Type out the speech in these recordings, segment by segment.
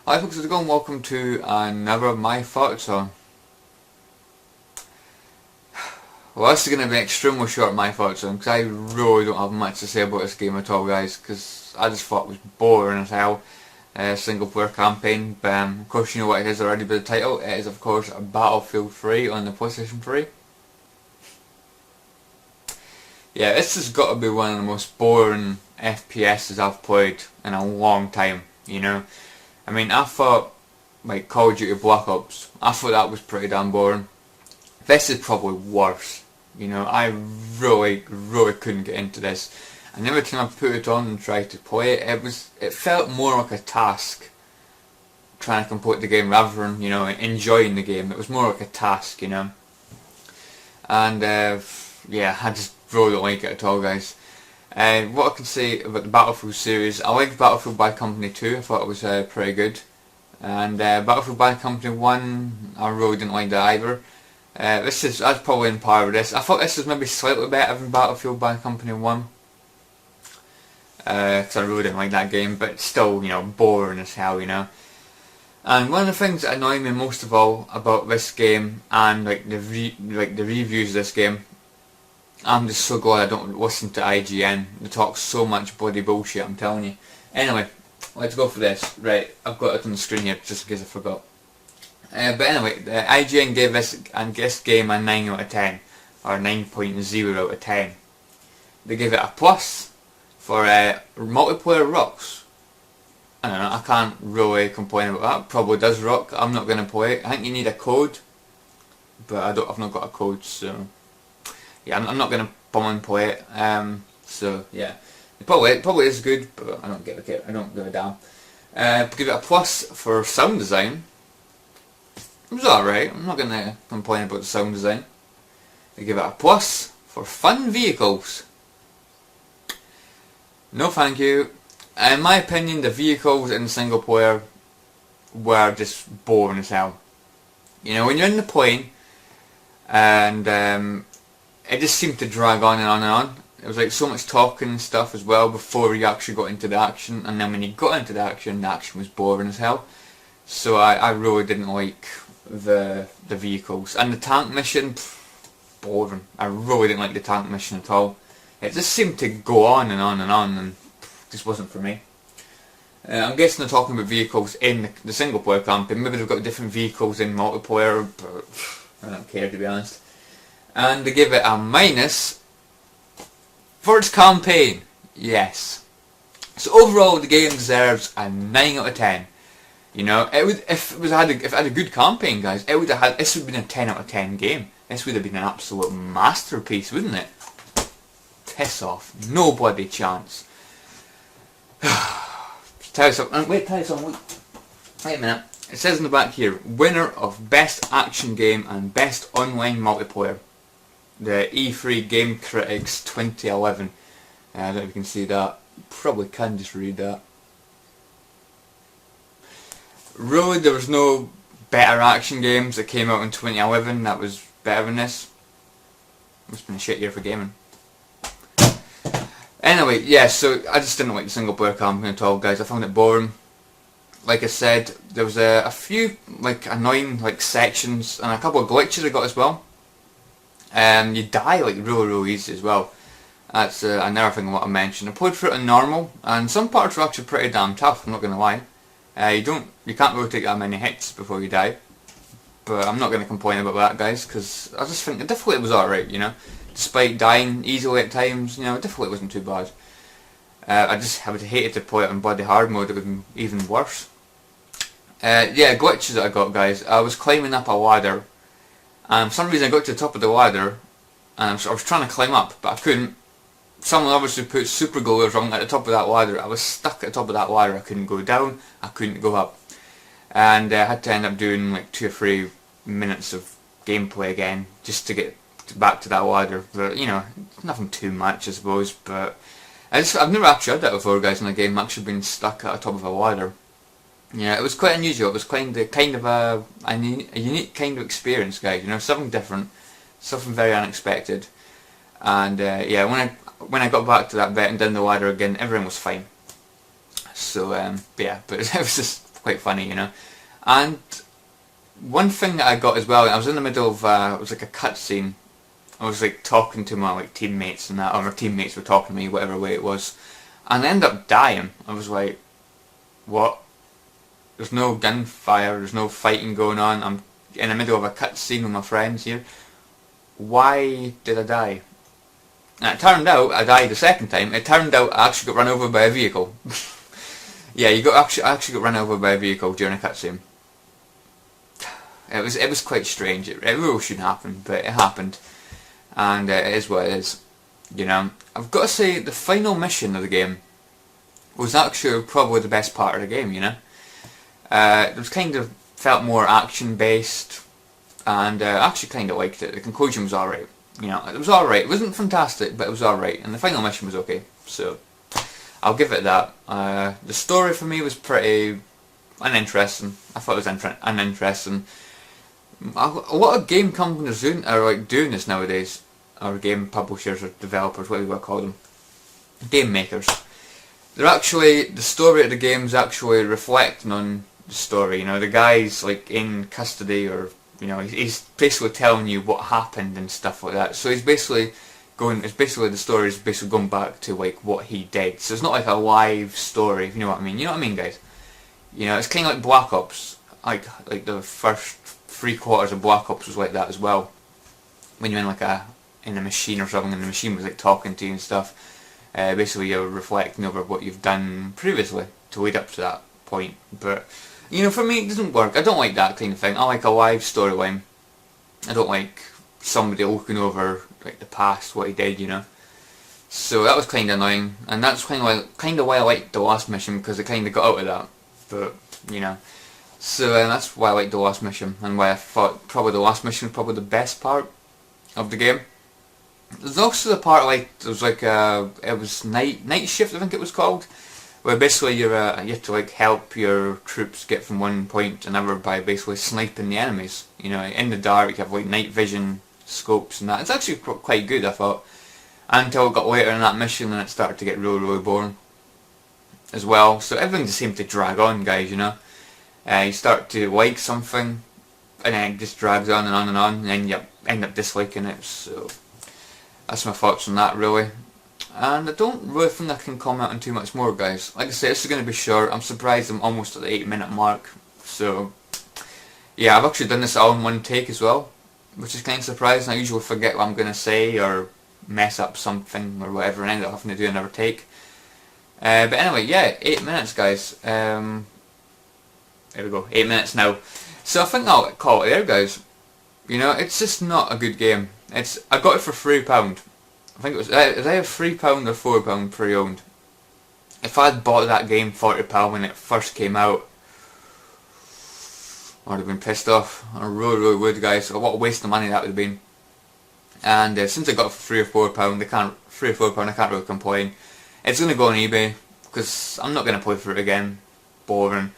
Hi folks, how's it going? Welcome to another of my thoughts on. Well, this is going to be extremely short, my thoughts on, because I really don't have much to say about this game at all, guys, because I just thought it was boring as hell. Single player campaign, but of course you know what it is already by the title. It is of course Battlefield 3 on the PlayStation 3. Yeah, this has got to be one of the most boring FPSs I've played in a long time, you know. I mean, I thought, like, Call of Duty Black Ops, I thought that was pretty damn boring. This is probably worse, you know. I really couldn't get into this. And every time I put it on and tried to play it, it felt more like a task, trying to complete the game rather than, you know, enjoying the game. It was more like a task, you know. And, yeah, I just really don't like it at all, guys. What I can say about the Battlefield series, I liked Battlefield Bad Company 2, I thought it was pretty good. And Battlefield Bad Company 1, I really didn't like that either. That's probably in par with this. I thought this was maybe slightly better than Battlefield Bad Company 1. Because I really didn't like that game, but it's still, you know, boring as hell, you know. And one of the things that annoy me most of all about this game and like the reviews of this game, I'm just so glad I don't listen to IGN. They talk so much bloody bullshit, I'm telling you. Anyway, let's go for this. Right, I've got it on the screen here just in case I forgot. But anyway, IGN gave this game a 9 out of 10, or 9.0 out of 10. They gave it a plus for multiplayer rocks. I don't know, I can't really complain about that. Probably does rock. I'm not going to play it. I think you need a code, but I've not got a code, so yeah, I'm not going to bum and play it. So yeah, it probably is good, but I don't give a care. I don't give a damn. Give it a plus for sound design. It was alright. I'm not going to complain about the sound design. I give it a plus for fun vehicles. No thank you. In my opinion, the vehicles in single player were just boring as hell. You know, when you're in the plane and it just seemed to drag on and on and on. It was like so much talking and stuff as well before you actually got into the action, and then when you got into the action was boring as hell. So I really didn't like the vehicles. And the tank mission, boring. I really didn't like the tank mission at all. It just seemed to go on and on and on, and just wasn't for me. I'm guessing they're talking about vehicles in the single player campaign. Maybe they've got different vehicles in multiplayer, but I don't care, to be honest. And they give it a minus for its campaign. Yes. So overall, the game deserves a 9 out of 10. You know, if it had a good campaign, guys, this would have been a 10 out of 10 game. This would have been an absolute masterpiece, wouldn't it? Piss off. No bloody chance. Tell you something. Wait a minute. It says in the back here, winner of Best Action Game and Best Online Multiplayer. The E3 Game Critics 2011. I don't know if you can see that. Probably can just read that. Really, there was no better action games that came out in 2011 that was better than this. It's been a shit year for gaming. Anyway, yeah, so I just didn't like the single player campaign at all, guys. I found it boring. Like I said, there was a few like annoying like sections and a couple of glitches I got as well. You die like really easy as well. That's another thing I want to mention. I played through it on normal, and some parts were actually pretty damn tough. I'm not gonna lie. You can't really take that many hits before you die. But I'm not gonna complain about that, guys, because I just think the difficulty was alright. You know, despite dying easily at times, you know, the difficulty wasn't too bad. I would have hated to play it on bloody hard mode. It would have been even worse. Yeah, glitches that I got, guys. I was climbing up a ladder, and for some reason I got to the top of the ladder, and I was trying to climb up, but I couldn't. Someone obviously put super glue wrong at the top of that ladder. I was stuck at the top of that ladder. I couldn't go down, I couldn't go up. And I had to end up doing like 2 or 3 minutes of gameplay again, just to get back to that ladder. But, you know, nothing too much, I suppose, but I've never actually had that before, guys, in a game, actually been stuck at the top of a ladder. Yeah, it was quite unusual. It was kind of a unique kind of experience, guys. You know, something different, something very unexpected. And yeah, when I got back to that bit and down the ladder again, everything was fine. So yeah, but it was just quite funny, you know. And one thing that I got as well, I was in the middle of it was like a cutscene. I was like talking to my like teammates and that, or my teammates were talking to me, whatever way it was, and I ended up dying. I was like, what? There's no gunfire, there's no fighting going on, I'm in the middle of a cutscene with my friends here. Why did I die? And it turned out I died the second time. It turned out I actually got run over by a vehicle. Yeah, I actually got run over by a vehicle during a cutscene. It was quite strange. It really shouldn't happen, but it happened, and it is what it is. You know, I've got to say the final mission of the game was actually probably the best part of the game. You know, it was kind of felt more action based, and I actually kind of liked it. The conclusion was alright. You know, it was alright. It wasn't fantastic, but it was alright, and the final mission was okay. So I'll give it that. The story for me was pretty uninteresting. I thought it was uninteresting. A lot of game companies are like doing this nowadays, or game publishers or developers, whatever you want to call them, game makers. They're actually, the story of the game's actually reflecting on the story. You know, the guy's like in custody, or you know, he's basically telling you what happened and stuff like that. So he's basically going. It's basically the story is basically going back to like what he did. So it's not like a live story. If you know what I mean. You know what I mean, guys. You know, it's kind of like Black Ops. Like the first 3/4 of Black Ops was like that as well. When you're in like in a machine or something, and the machine was like talking to you and stuff. Basically, you're reflecting over what you've done previously to lead up to that point. But you know, for me, it doesn't work. I don't like that kind of thing. I like a live storyline. I don't like somebody looking over like the past, what he did. You know. So that was kind of annoying, and that's kind of why I liked the last mission, because it kind of got out of that. But you know. So that's why I liked the last mission, and why I thought probably the last mission was probably the best part of the game. There's also the part there was like it was night shift, I think it was called, where basically you have to like help your troops get from one point to another by basically sniping the enemies. You know, in the dark you have like night vision scopes and that. It's actually quite good, I thought, until it got later in that mission and it started to get really boring as well. So everything just seemed to drag on, guys. You know. You start to like something, and then it just drags on and on and on, and then you end up disliking it. So that's my thoughts on that, really. And I don't really think I can comment on too much more, guys. Like I say, this is going to be short. I'm surprised I'm almost at the 8-minute mark. So yeah, I've actually done this all in one take as well, which is kind of surprising. I usually forget what I'm going to say or mess up something or whatever, and end up having to do another take. But anyway, yeah, 8 minutes, guys. There we go, 8 minutes now. So I think I'll call it there, guys. You know, it's just not a good game. I got it for £3. I think it was either £3 or £4 pre-owned. If I'd bought that game £40 when it first came out, I'd have been pissed off. I really would, guys. What a waste of money that would have been. And since I got it for £3 or £4, I can't really complain. It's going to go on eBay, because I'm not going to play for it again. Boring.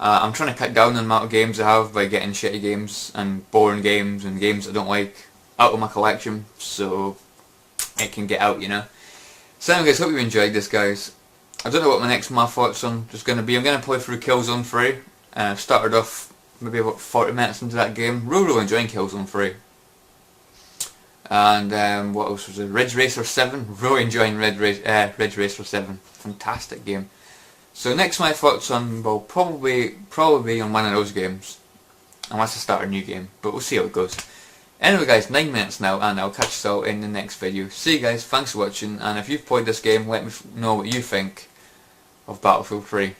I'm trying to cut down on the amount of games I have by getting shitty games and boring games and games I don't like out of my collection, so it can get out, you know. So anyway, guys, hope you enjoyed this, guys. I don't know what my thoughts on is going to be. I'm going to play through Killzone 3. I've started off maybe about 40 minutes into that game. Really enjoying Killzone 3. And what else was it? Ridge Racer 7. Really enjoying Ridge Racer 7. Fantastic game. So next my thoughts on will probably be on one of those games, unless I start a new game, but we'll see how it goes. Anyway, guys, 9 minutes now, and I'll catch you all in the next video. See you guys, thanks for watching, and if you've played this game, let me know what you think of Battlefield 3.